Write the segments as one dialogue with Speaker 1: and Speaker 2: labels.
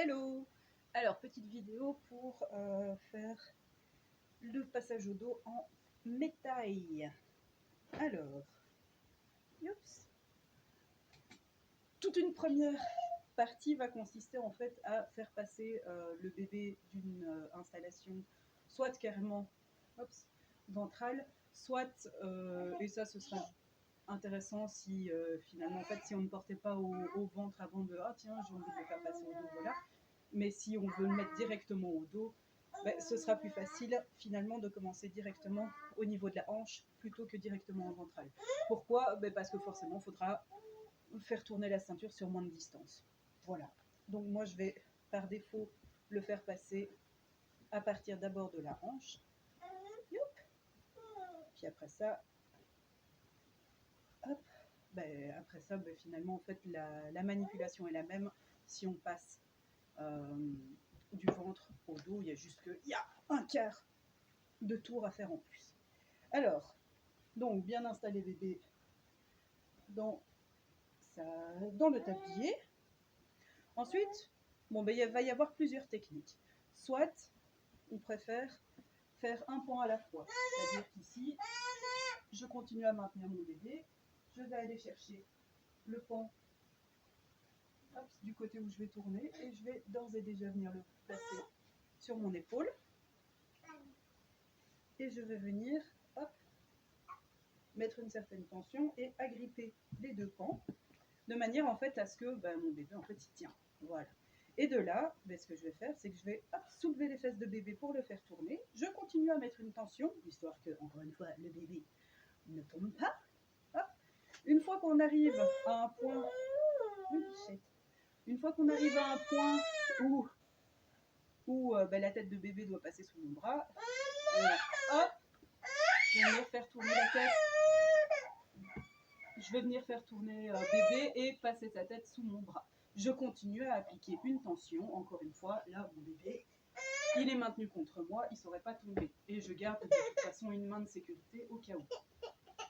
Speaker 1: Hello! Alors, petite vidéo pour faire le passage au dos en métaille. Alors, oups. Toute une première partie va consister en fait à faire passer le bébé d'une installation soit carrément ventrale, soit, et ça ce sera intéressant si finalement en fait si on ne portait pas au ventre avant de ah tiens j'ai envie de le faire passer au dos, voilà. Mais si on veut le mettre directement au dos, ce sera plus facile finalement de commencer directement au niveau de la hanche plutôt que directement en ventral. Pourquoi? Parce que forcément il faudra faire tourner la ceinture sur moins de distance. Voilà. Donc moi je vais par défaut le faire passer à partir d'abord de la hanche. Puis après ça, hop. Après ça, finalement en fait la manipulation est la même si on passe du ventre au dos. Il y a juste qu'il y a un quart de tour à faire en plus. Alors, donc bien installer bébé dans le tablier. Ensuite, il va y avoir plusieurs techniques. Soit on préfère faire un pan à la fois, c'est-à-dire qu'ici, je continue à maintenir mon bébé, je vais aller chercher le pan du côté où je vais tourner et je vais d'ores et déjà venir le placer sur mon épaule et je vais venir mettre une certaine tension et agripper les deux pans de manière en fait à ce que mon bébé en fait il tient. Voilà. Et de là, ce que je vais faire, c'est que je vais soulever les fesses de bébé pour le faire tourner. Je continue à mettre une tension, histoire que, encore une fois, le bébé ne tombe pas. Hop. Une fois qu'on arrive à un point... Une fois qu'on arrive à un point où la tête de bébé doit passer sous mon bras, hop, je vais venir faire tourner la tête. Je vais venir faire tourner bébé et passer sa tête sous mon bras. Je continue à appliquer une tension. Encore une fois, là, mon bébé, il est maintenu contre moi, il ne saurait pas tomber. Et je garde de toute façon une main de sécurité au cas où.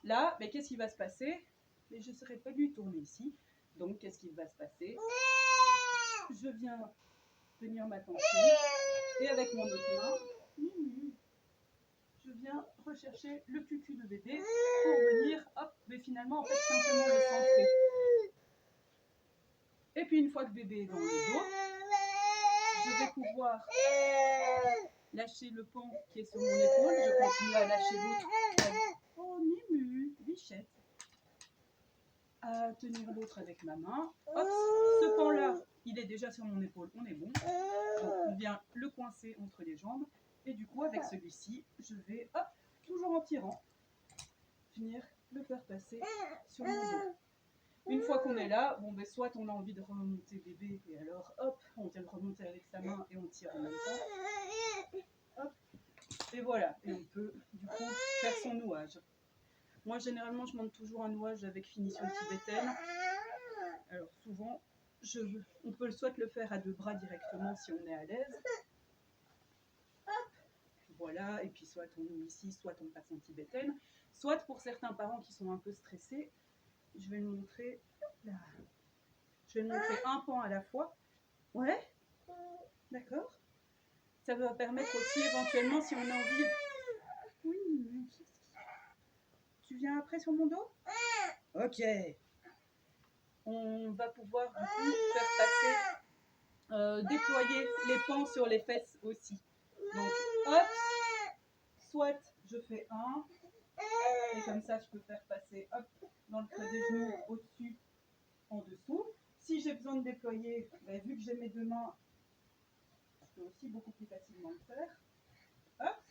Speaker 1: Là, qu'est-ce qui va se passer? Je ne saurais pas lui tourner ici. Donc, qu'est-ce qui va se passer? Je viens tenir ma tension et avec mon autre main, je viens rechercher le cucu de bébé pour venir, mais finalement, en fait, simplement le centrer. Et puis, une fois que bébé est dans le dos, je vais pouvoir lâcher le pan qui est sur mon épaule. Je continue à lâcher l'autre. Oh, Mimu, bichette. À tenir l'autre avec ma main. Hop, ce pan-là, il est déjà sur mon épaule, on est bon. Donc, on vient le coincer entre les jambes. Et du coup, avec celui-ci, je vais, toujours en tirant, venir le faire passer sur mon dos. Une fois qu'on est là, soit on a envie de remonter bébé, et alors, hop, on vient le remonter avec sa main et on tire en même temps. Hop, et voilà. Et on peut, du coup, faire son nouage. Moi, généralement, je monte toujours un nouage avec finition tibétaine. Alors, souvent, on peut soit le faire à deux bras directement si on est à l'aise. Voilà, et puis soit on est ici, soit on passe en tibétaine. Soit pour certains parents qui sont un peu stressés, je vais le montrer. Là. Je vais le montrer un pan à la fois. Ouais, d'accord. Ça va permettre aussi éventuellement si on a envie. Oui. Tu viens après sur mon dos? Ok. On va pouvoir du coup faire passer, déployer les pans sur les fesses aussi. Donc, hop, soit je fais un, et comme ça je peux faire passer hop, dans le creux des genoux, au-dessus, en dessous. Si j'ai besoin de déployer, vu que j'ai mes deux mains, je peux aussi beaucoup plus facilement le faire. Hop,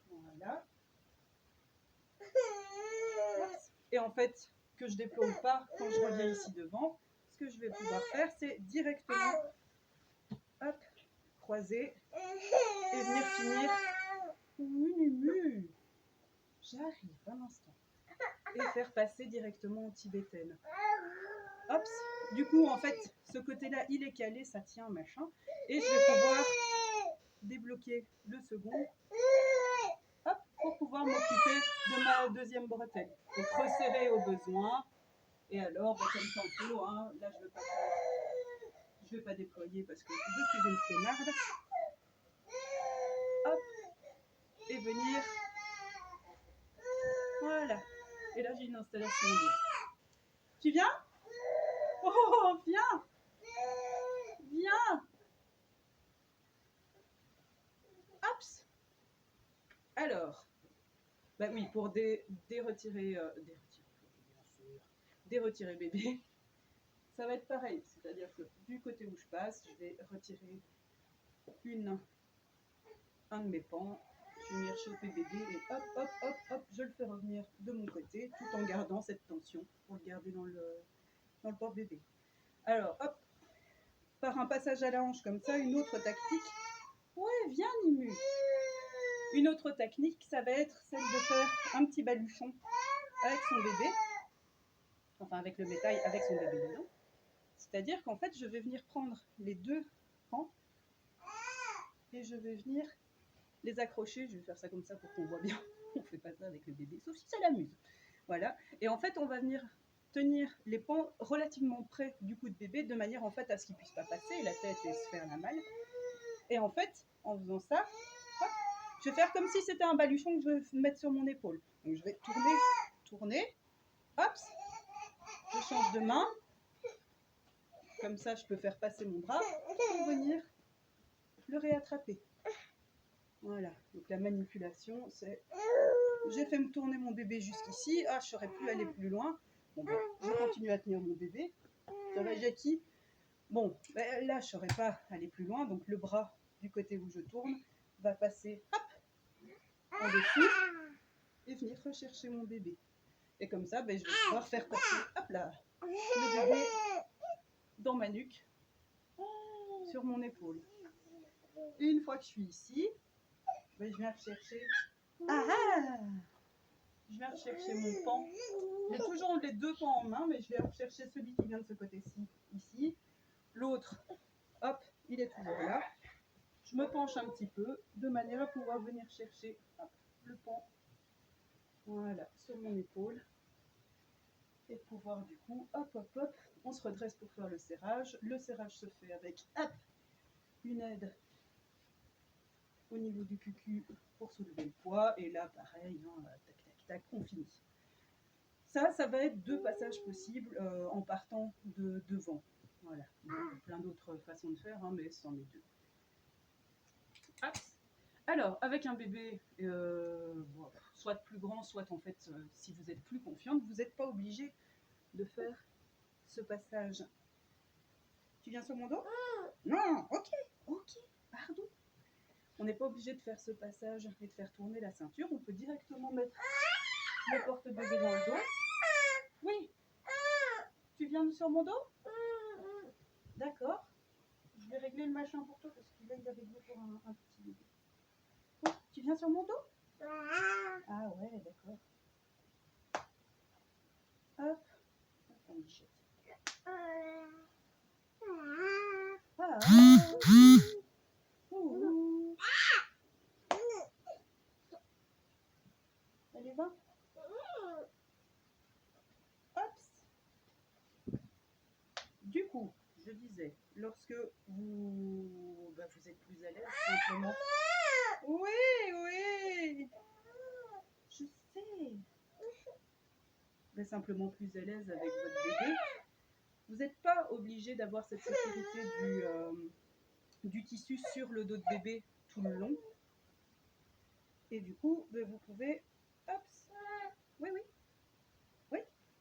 Speaker 1: voilà. Et en fait, que je déploie ou pas, quand je reviens ici devant, ce que je vais pouvoir faire, c'est directement hop, croiser et venir finir. J'arrive un instant. Et faire passer directement en tibétaine. Hop, du coup, en fait, ce côté-là, il est calé, ça tient, machin. Et je vais pouvoir débloquer le second. Hop, pour pouvoir m'occuper de ma deuxième bretelle. Donc, resserrer au besoin. Et alors, comme tantôt, hein, là, je ne vais pas déployer parce que je suis une flemmarde. Hop, et venir. Voilà. Et là, j'ai une installation d'eau. Tu viens? Oh, viens! Viens! Hops! Alors, bah oui, pour déretirer bébé, ça va être pareil. C'est-à-dire que du côté où je passe, je vais retirer un de mes pans, je vais venir choper bébé et hop, hop, hop, hop, je le fais revenir de mon côté tout en gardant cette tension pour le garder dans le porte-bébé. Alors, hop, par un passage à la hanche comme ça, une autre tactique. Ouais, viens Nimu. Une autre technique, ça va être celle de faire un petit baluchon avec son bébé, enfin avec le bétail, avec son bébé dedans. C'est-à-dire qu'en fait, je vais venir prendre les deux pans et je vais venir les accrocher. Je vais faire ça comme ça pour qu'on voit bien. On ne fait pas ça avec le bébé, sauf si ça l'amuse. Voilà. Et en fait, on va venir tenir les pans relativement près du cou de bébé, de manière en fait à ce qu'il ne puisse pas passer la tête et se faire la malle. Et en fait, en faisant ça, hop, je vais faire comme si c'était un baluchon que je vais mettre sur mon épaule. Donc je vais tourner, hop, je change de main. Comme ça, je peux faire passer mon bras pour venir le réattraper. Voilà, donc la manipulation, c'est... J'ai fait me tourner mon bébé jusqu'ici. Ah, je ne saurais plus aller plus loin. Bon, ben, je continue à tenir mon bébé. Ça va, Jackie? Bon, ben, là, je ne saurais pas aller plus loin. Donc, le bras du côté où je tourne va passer, hop, en dessous et venir rechercher mon bébé. Et comme ça, ben, je vais pouvoir faire passer, hop là, le bébé dans ma nuque, sur mon épaule. Et une fois que je suis ici, ben, je viens rechercher... Je viens rechercher mon pan. J'ai toujours les deux pans en main, mais je vais rechercher celui qui vient de ce côté-ci, ici. L'autre, hop, il est toujours là. Je me penche un petit peu, de manière à pouvoir venir chercher hop, le pan, voilà, sur mon épaule. Et pouvoir du coup, hop, hop, hop, on se redresse pour faire le serrage. Le serrage se fait avec, hop, une aide au niveau du cucu pour soulever le poids. Et là, pareil, hein, tac, tac, tac, on finit. Ça va être deux passages possibles en partant de devant. Voilà, il y a plein d'autres façons de faire, hein, mais c'en est deux. Hop. Alors, avec un bébé, soit plus grand, soit en fait, si vous êtes plus confiante, vous n'êtes pas obligé de faire ce passage. Tu viens sur mon dos? Non, ok, pardon. On n'est pas obligé de faire ce passage et de faire tourner la ceinture. On peut directement mettre le porte-bébé dans le dos. Oui. Tu viens sur mon dos? D'accord. Je vais régler le machin pour toi parce qu'il est avec vous pour un petit bébé. Oh, tu viens sur mon dos? Ah ouais, d'accord. Hop. Attends, Michette. Allez, va. Hop. Du coup, je disais, lorsque vous êtes plus à l'aise, simplement... Oui. Je sais. Vous êtes simplement plus à l'aise avec votre bébé. Vous n'êtes pas obligé d'avoir cette sécurité du tissu sur le dos de bébé tout le long. Et du coup, vous pouvez... Hop. Oui,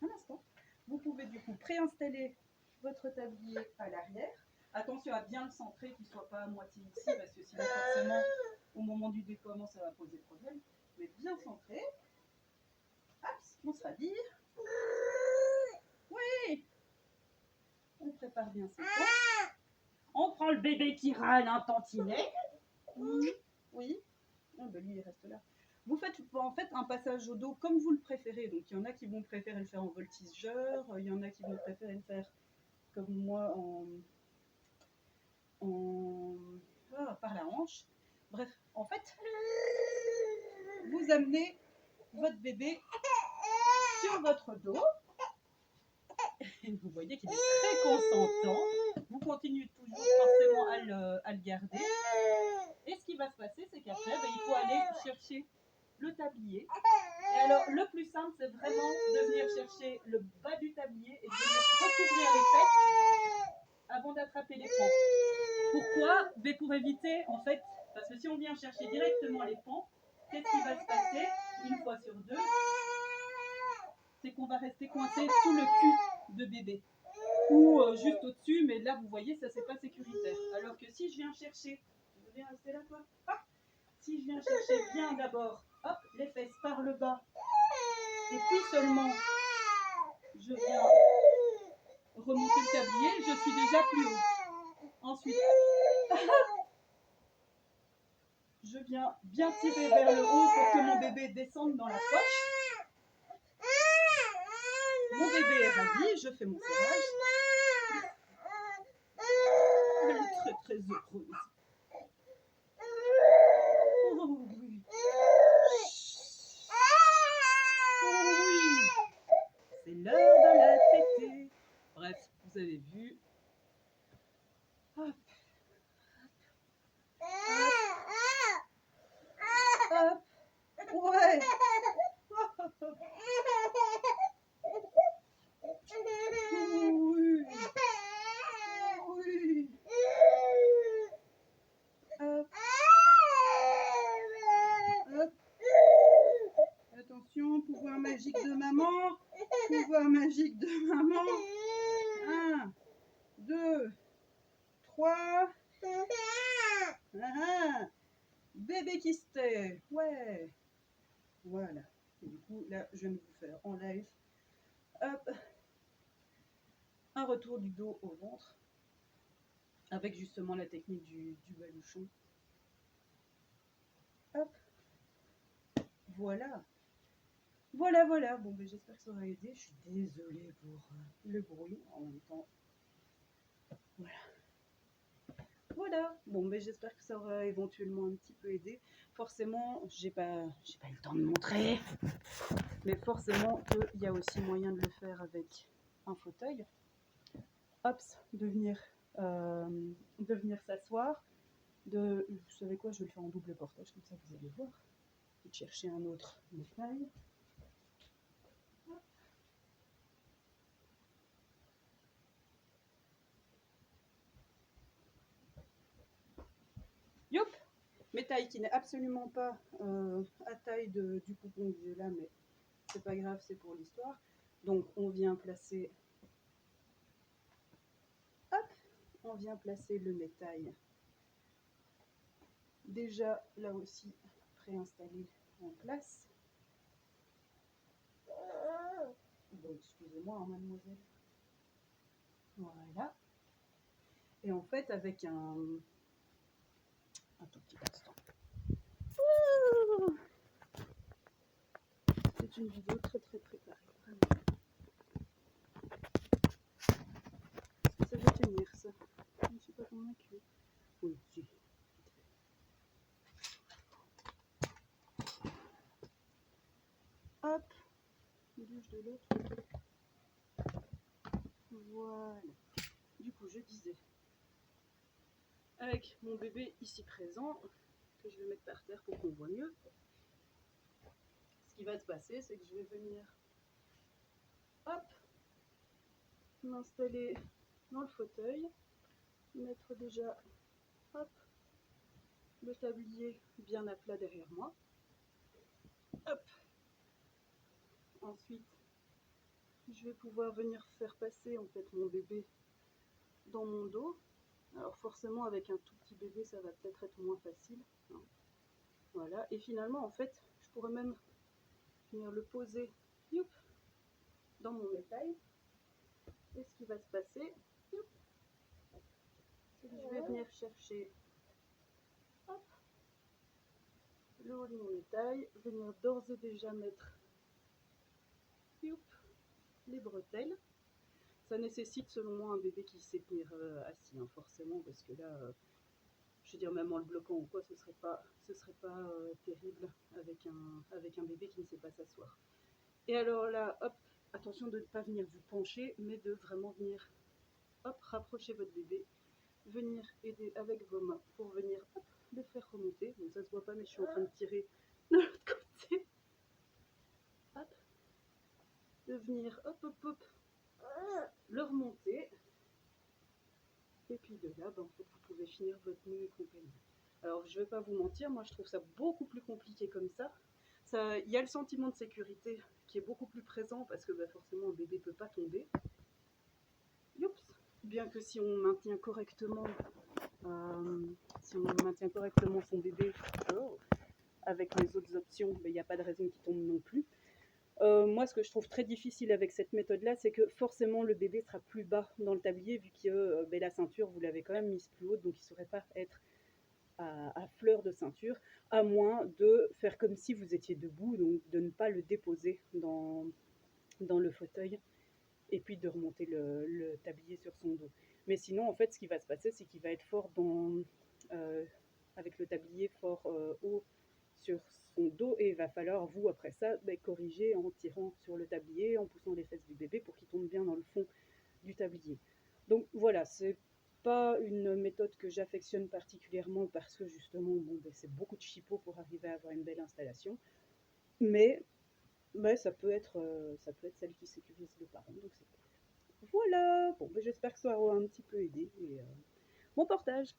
Speaker 1: un instant. Vous pouvez du coup préinstaller votre tablier à l'arrière. Attention à bien le centrer, qu'il ne soit pas à moitié ici, parce que sinon forcément, au moment du déploiement, ça va poser problème. Mais bien centré. Hop, on se rhabille. Oui. On prépare bien ses points. On prend le bébé qui râle un tantinet. Oui. Oh, ben lui, il reste là. Vous faites en fait un passage au dos comme vous le préférez. Donc il y en a qui vont préférer le faire en voltigeur, il y en a qui vont préférer le faire comme moi par la hanche. Bref, en fait, vous amenez votre bébé sur votre dos. Et vous voyez qu'il est très consentant. vous continuez toujours forcément à le garder. Et ce qui va se passer, c'est qu'après, il faut aller chercher le tablier. Et alors, le plus simple, c'est vraiment de venir chercher le bas du tablier et de venir recouvrir les fesses avant d'attraper les pans. Pourquoi? Pour éviter, en fait, parce que si on vient chercher directement les pans, qu'est-ce qui va se passer une fois sur deux? C'est qu'on va rester coincé sous le cul de bébé. Ou juste au-dessus, mais là, vous voyez, ça, c'est pas sécuritaire. Alors que si je viens chercher, je viens rester là, toi. Hop. Si je viens chercher bien d'abord, hop, les fesses par le bas, et puis seulement, je viens remonter le tablier, je suis déjà plus haut. Ensuite, je viens bien tirer vers le haut pour que mon bébé descende dans la poche. Mon bébé est ravi, je fais mon serrage. Elle est très très heureuse. Oh oui. Oh oui. C'est l'heure de la tétée. Bref, vous avez vu. Hop. Hop. Ouais. Oui. Oui. Hop. Hop. Attention, pouvoir magique de maman. Pouvoir magique de maman. 1, 2, 3. Bébé qui se tait. Ouais. Voilà. Et du coup, là, je vais vous faire en live. Hop. Un retour du dos au ventre. Avec justement la technique du baluchon. Hop. Voilà. Voilà, voilà. Bon, j'espère que ça aura aidé. Je suis désolée pour le bruit en même temps. Voilà. Voilà. Bon, j'espère que ça aura éventuellement un petit peu aidé. Forcément, j'ai pas eu le temps de montrer. Mais forcément, il y a aussi moyen de le faire avec un fauteuil. Hop, de venir s'asseoir. Vous savez quoi, je vais le faire en double portage, comme ça vous allez voir. Je vais chercher un autre détail. Youp, mes tailles qui n'est absolument pas à taille du poupon que j'ai là, mais c'est pas grave, c'est pour l'histoire. Donc on vient placer, hop, on vient placer le métail. Déjà là aussi préinstallé en place. Bon, excusez-moi, hein, mademoiselle. Voilà. Et en fait, avec un tout petit instant. C'est une vidéo très très préparée, vraiment. Est-ce que ça va tenir ça? Je ne suis pas convaincue. Oui, si. Hop, bouge de l'autre. Voilà. Du coup, je disais, avec mon bébé ici présent, que je vais mettre par terre pour qu'on voit mieux, ce qui va se passer, c'est que je vais venir, hop, m'installer dans le fauteuil, mettre déjà, hop, le tablier bien à plat derrière moi. Hop. Ensuite, je vais pouvoir venir faire passer en fait mon bébé dans mon dos. Alors forcément avec un tout petit bébé ça va peut-être être moins facile. Hein. Voilà. Et finalement en fait je pourrais même venir le poser youp, dans mon métail. Et ce qui va se passer, c'est que je vais venir chercher hop, le haut de mon métail, venir d'ores et déjà mettre youp, les bretelles. Ça nécessite selon moi un bébé qui sait tenir assis, hein, forcément, parce que là, je veux dire, même en le bloquant ou quoi, ce serait pas terrible avec un bébé qui ne sait pas s'asseoir. Et alors là, hop, attention de ne pas venir vous pencher, mais de vraiment venir hop, rapprocher votre bébé, venir aider avec vos mains pour venir hop, le faire remonter. Bon, ça se voit pas, mais je suis en train de tirer de l'autre côté. Hop, de venir hop, hop, hop, le remonter. Et puis de là, en fait, vous pouvez finir votre nœud et compagnie. Alors, je vais pas vous mentir, moi je trouve ça beaucoup plus compliqué comme ça. Il y a le sentiment de sécurité qui est beaucoup plus présent parce que forcément le bébé peut pas tomber. Youps. Bien que si on maintient correctement, son bébé avec les autres options, il n'y a pas de raison qu'il tombe non plus. Moi, ce que je trouve très difficile avec cette méthode-là, c'est que forcément le bébé sera plus bas dans le tablier vu que la ceinture, vous l'avez quand même mise plus haute, donc il ne saurait pas être à fleur de ceinture, à moins de faire comme si vous étiez debout, donc de ne pas le déposer dans le fauteuil et puis de remonter le tablier sur son dos. Mais sinon, en fait, ce qui va se passer, c'est qu'il va être fort avec le tablier fort haut sur son dos et il va falloir, vous, après ça, corriger en tirant sur le tablier, en poussant les fesses du bébé pour qu'il tombe bien dans le fond du tablier. Donc voilà, c'est pas une méthode que j'affectionne particulièrement parce que justement, c'est beaucoup de chipot pour arriver à avoir une belle installation. Mais ça peut être celle qui sécurise le parent, donc c'est cool. Voilà, bon, j'espère que ça aura un petit peu aidé et bon portage.